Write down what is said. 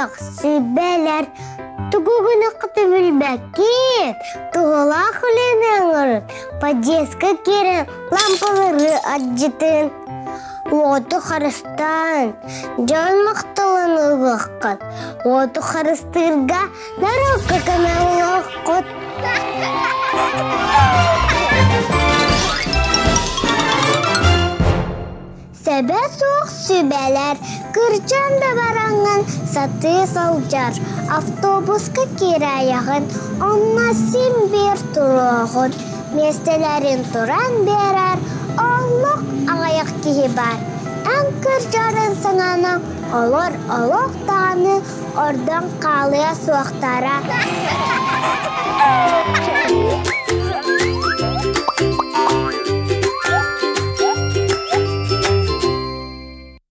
Суох сүбәләр, тугугуны қыты білбәкет, туғыла құленаңырын, подеска керен, лампалары аджетін. Оту қарыстан, жан мақтылын ұғыққын. Оту қарыстырға нарыққа каналы ұққыт. Сәбә соқ сүбәләр, кырчанда бараңын, саты салжар. Автобусқа кері аяғын, онна сен бер тұрағын. Местелерін тұран берер, олық ағаяқ кейі бар. Ән кырчарын сыңаны, олар олық тағаны, ордан қалыя соқтара.